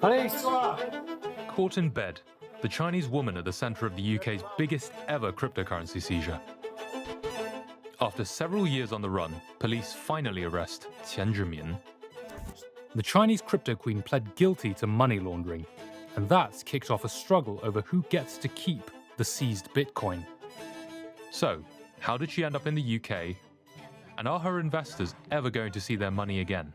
Police! Caught in bed, the Chinese woman at the center of the UK's biggest ever cryptocurrency seizure. After several years on the run, police finally arrest Qian Zhimin. The Chinese crypto queen pled guilty to money laundering, and that's kicked off a struggle over who gets to keep the seized Bitcoin. So, how did she end up in the UK? And are her investors ever going to see their money again?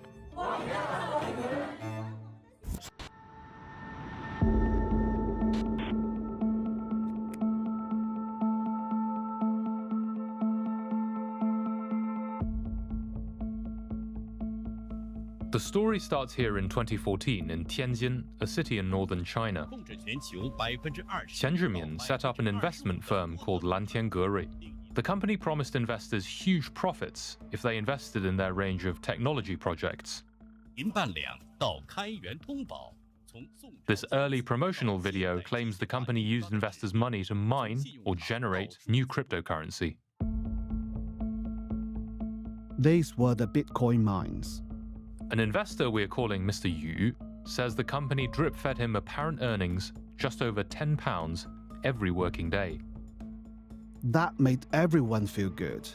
The story starts here in 2014 in Tianjin, a city in northern China. Qian Zhimin set up an investment firm called Lantian Gerui. The company promised investors huge profits if they invested in their range of technology projects. This early promotional video claims the company used investors' money to mine or generate new cryptocurrency. These were the Bitcoin mines. An investor we're calling Mr. Yu says the company drip-fed him apparent earnings just over £10 every working day. That made everyone feel good.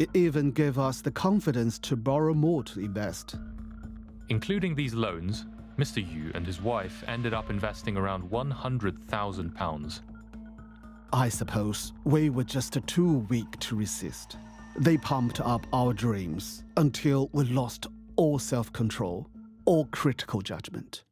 It even gave us the confidence to borrow more to invest. Including these loans, Mr. Yu and his wife ended up investing around £100,000. I suppose we were just too weak to resist. They pumped up our dreams until we lost all self-control, all critical judgment.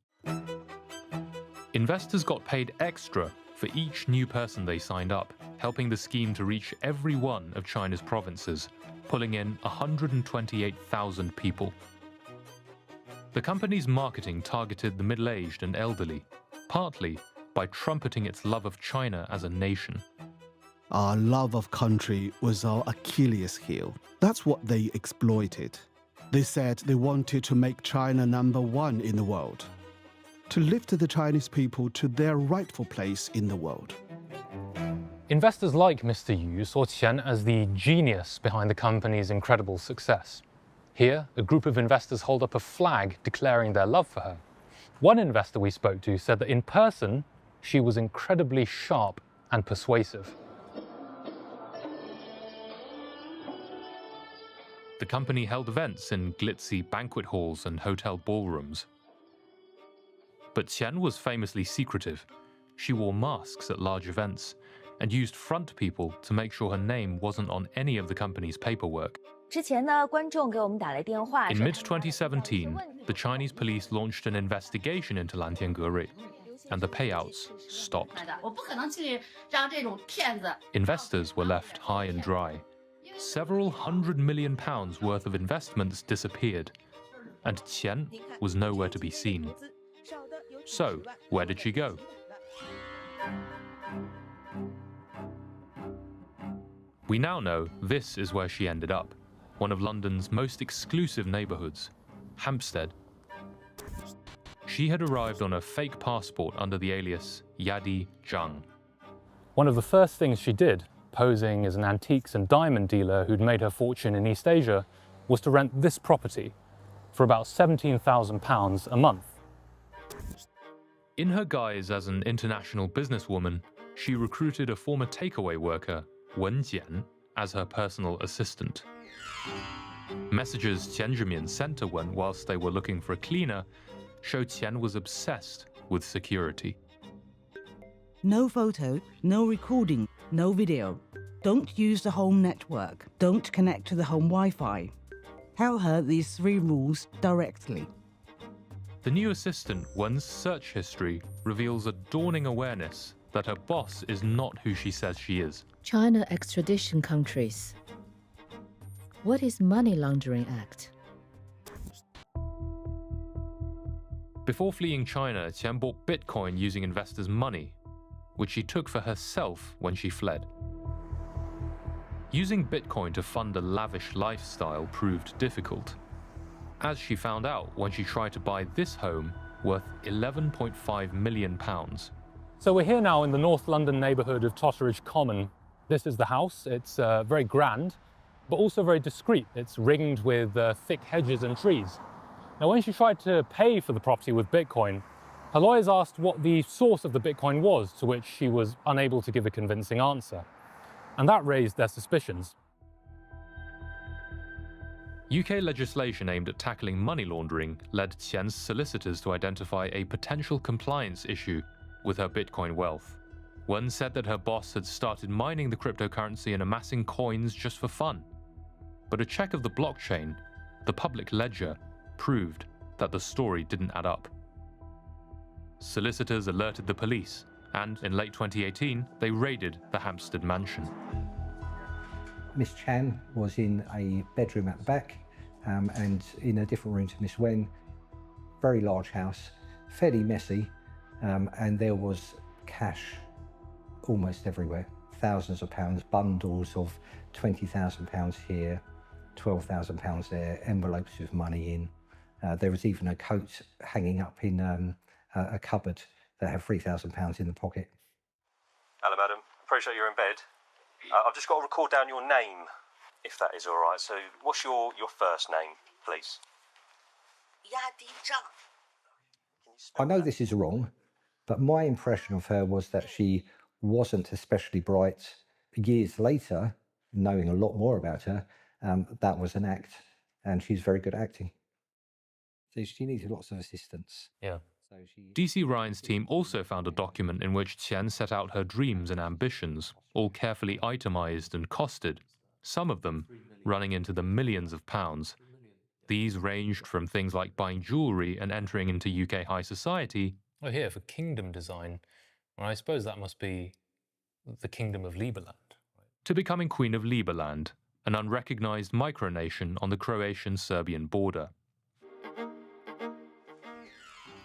Investors got paid extra for each new person they signed up, helping the scheme to reach every one of China's provinces, pulling in 128,000 people. The company's marketing targeted the middle-aged and elderly, partly by trumpeting its love of China as a nation. Our love of country was our Achilles heel. That's what they exploited. They said they wanted to make China #1 in the world, to lift the Chinese people to their rightful place in the world. Investors like Mr. Yu saw Qian as the genius behind the company's incredible success. Here, a group of investors hold up a flag declaring their love for her. One investor we spoke to said that in person, she was incredibly sharp and persuasive. The company held events in glitzy banquet halls and hotel ballrooms. But Qian was famously secretive. She wore masks at large events and used front people to make sure her name wasn't on any of the company's paperwork. In mid-2017, the Chinese police launched an investigation into Lantian Gerui, and the payouts stopped. Investors were left high and dry. Several £100 million worth of investments disappeared, and Qian was nowhere to be seen. So, where did she go? We now know this is where she ended up, one of London's most exclusive neighbourhoods, Hampstead. She had arrived on a fake passport under the alias Yadi Zhang. One of the first things she did, posing as an antiques and diamond dealer who'd made her fortune in East Asia, was to rent this property for about £17,000 a month. In her guise as an international businesswoman, she recruited a former takeaway worker, Wen Jian, as her personal assistant. Messages Qian Zhimin sent to Wen whilst they were looking for a cleaner showed Qian was obsessed with security. No photo, no recording, no video. Don't use the home network. Don't connect to the home Wi-Fi. Tell her these 3 rules directly. The new assistant, Wen's search history reveals a dawning awareness that her boss is not who she says she is. China extradition countries. What is Money Laundering Act? Before fleeing China, Qian bought Bitcoin using investors' money, which she took for herself when she fled. Using Bitcoin to fund a lavish lifestyle proved difficult, as she found out when she tried to buy this home worth £11.5 million. So we're here now in the North London neighbourhood of Totteridge Common. This is the house. It's very grand, but also very discreet. It's ringed with thick hedges and trees. Now, when she tried to pay for the property with Bitcoin, her lawyers asked what the source of the Bitcoin was, to which she was unable to give a convincing answer. And that raised their suspicions. UK legislation aimed at tackling money laundering led Qian's solicitors to identify a potential compliance issue with her Bitcoin wealth. Wen said that her boss had started mining the cryptocurrency and amassing coins just for fun. But a check of the blockchain, the public ledger, proved that the story didn't add up. Solicitors alerted the police, and in late 2018, they raided the Hampstead mansion. Miss Chan was in a bedroom at the back and in a different room to Miss Wen. Very large house, fairly messy, and there was cash almost everywhere. Thousands of pounds, bundles of £20,000 here, £12,000 there, envelopes with money in. There was even a coat hanging up in a cupboard that had £3,000 in the pocket. Hello, madam. Appreciate you're in bed. I've just got to record down your name, if that is all right. So, what's your first name, please? I know this is wrong, but my impression of her was that she wasn't especially bright. Years later, knowing a lot more about her, that was an act, and she's very good at acting. So she needed lots of assistance. Yeah. DC Ryan's team also found a document in which Qian set out her dreams and ambitions, all carefully itemized and costed, some of them running into the millions of pounds. These ranged from things like buying jewellery and entering into UK high society. Oh, here, for kingdom design. Well, I suppose that must be the Kingdom of Liberland. To becoming Queen of Liberland, an unrecognised micronation on the Croatian-Serbian border.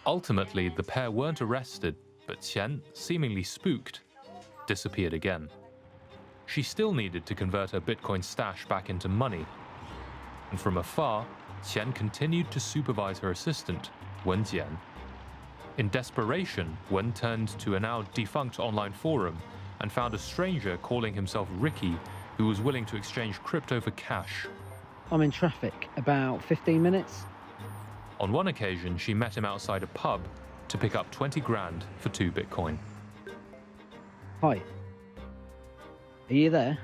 Ultimately, the pair weren't arrested, but Qian, seemingly spooked, disappeared again. She still needed to convert her Bitcoin stash back into money. And from afar, Qian continued to supervise her assistant, Wen Jian. In desperation, Wen turned to a now defunct online forum and found a stranger calling himself Ricky, who was willing to exchange crypto for cash. I'm in traffic, about 15 minutes. On one occasion, she met him outside a pub to pick up 20 grand for 2 Bitcoin. Hi. Are you there?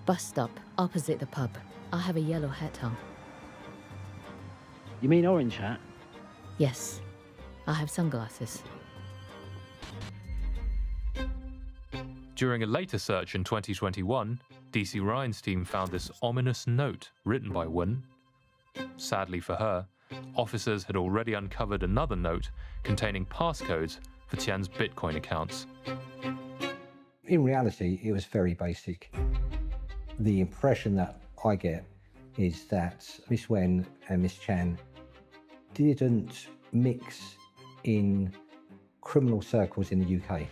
Bus stop, opposite the pub. I have a yellow hat on. You mean orange hat? Yes, I have sunglasses. During a later search in 2021, DC Ryan's team found this ominous note written by Wen. Sadly for her, officers had already uncovered another note containing passcodes for Qian's Bitcoin accounts. In reality, it was very basic. The impression that I get is that Miss Wen and Miss Chan didn't mix in criminal circles in the UK.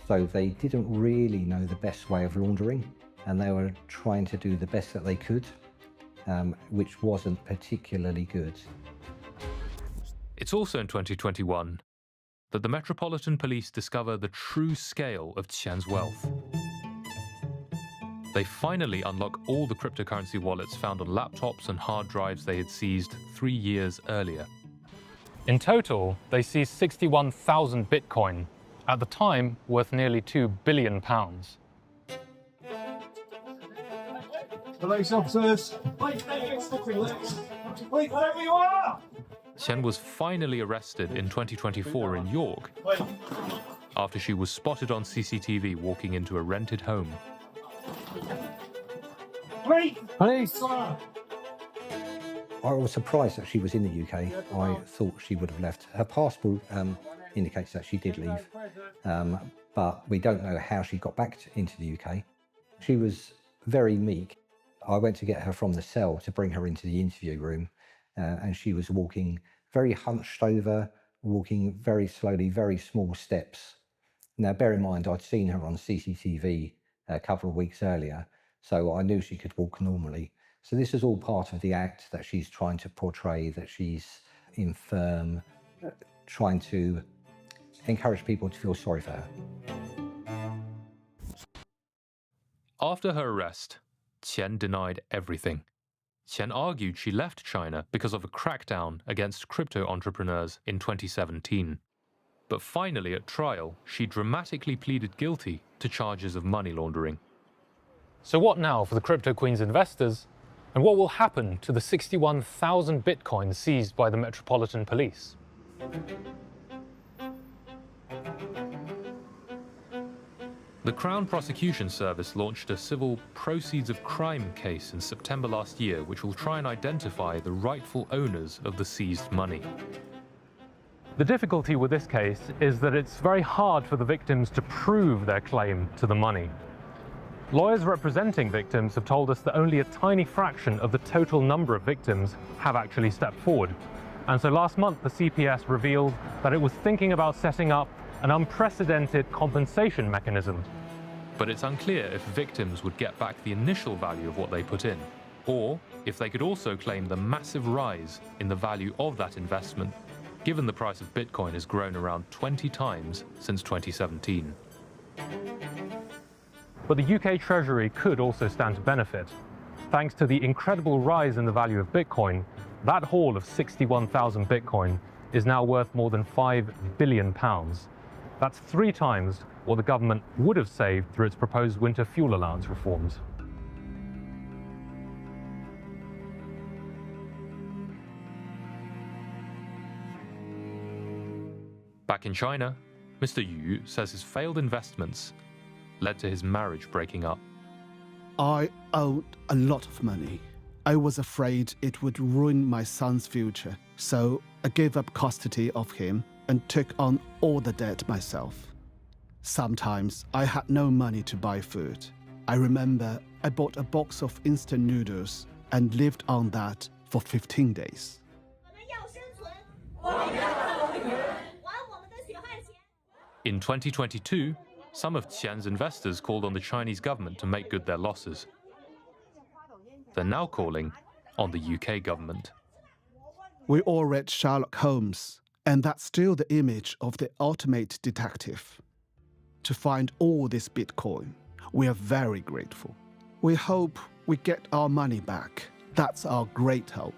So they didn't really know the best way of laundering, and they were trying to do the best that they could, which wasn't particularly good. It's also in 2021 that the Metropolitan Police discover the true scale of Qian's wealth. They finally unlock all the cryptocurrency wallets found on laptops and hard drives they had seized 3 years earlier. In total, they seized 61,000 Bitcoin, at the time worth nearly £2 billion. Police officers! Wait, wherever you are! Qian was finally arrested in 2024 in York after she was spotted on CCTV walking into a rented home. Police! I was surprised that she was in the UK. I thought she would have left. Her passport indicates that she did leave, but we don't know how she got back into the UK. She was very meek. I went to get her from the cell to bring her into the interview room, and she was walking very hunched over, walking very slowly, very small steps. Now, bear in mind, I'd seen her on CCTV a couple of weeks earlier, so I knew she could walk normally. So this is all part of the act that she's trying to portray, that she's infirm, trying to encourage people to feel sorry for her. After her arrest, Qian denied everything. Qian argued she left China because of a crackdown against crypto entrepreneurs in 2017. But finally, at trial, she dramatically pleaded guilty to charges of money laundering. So what now for the Crypto Queen's investors? And what will happen to the 61,000 bitcoins seized by the Metropolitan Police? The Crown Prosecution Service launched a civil proceeds of crime case in September last year, which will try and identify the rightful owners of the seized money. The difficulty with this case is that it's very hard for the victims to prove their claim to the money. Lawyers representing victims have told us that only a tiny fraction of the total number of victims have actually stepped forward. And so last month, the CPS revealed that it was thinking about setting up an unprecedented compensation mechanism. But it's unclear if victims would get back the initial value of what they put in, or if they could also claim the massive rise in the value of that investment, given the price of Bitcoin has grown around 20 times since 2017. But the UK Treasury could also stand to benefit. Thanks to the incredible rise in the value of Bitcoin, that haul of 61,000 Bitcoin is now worth more than £5 billion. That's 3 times what the government would have saved through its proposed winter fuel allowance reforms. Back in China, Mr. Yu says his failed investments led to his marriage breaking up. I owed a lot of money. I was afraid it would ruin my son's future, so I gave up custody of him and took on all the debt myself. Sometimes I had no money to buy food. I remember I bought a box of instant noodles and lived on that for 15 days. In 2022, some of Qian's investors called on the Chinese government to make good their losses. They're now calling on the UK government. We all read Sherlock Holmes, and that's still the image of the ultimate detective. To find all this Bitcoin, we are very grateful. We hope we get our money back. That's our great hope.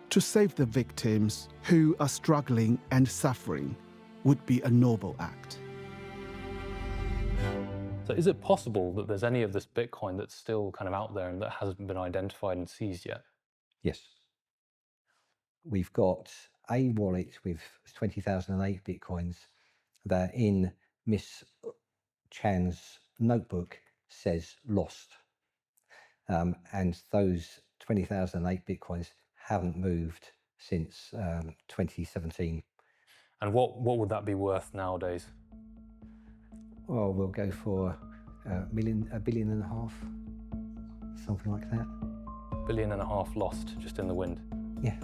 To save the victims who are struggling and suffering would be a noble act. So is it possible that there's any of this Bitcoin that's still kind of out there and that hasn't been identified and seized yet? Yes. We've got a wallet with 20,008 Bitcoins that in Miss Chan's notebook says lost. And those 20,008 Bitcoins haven't moved since 2017. And what would that be worth nowadays? Well, we'll go for $1.5 billion, something like that. $1.5 billion lost just in the wind. Yeah.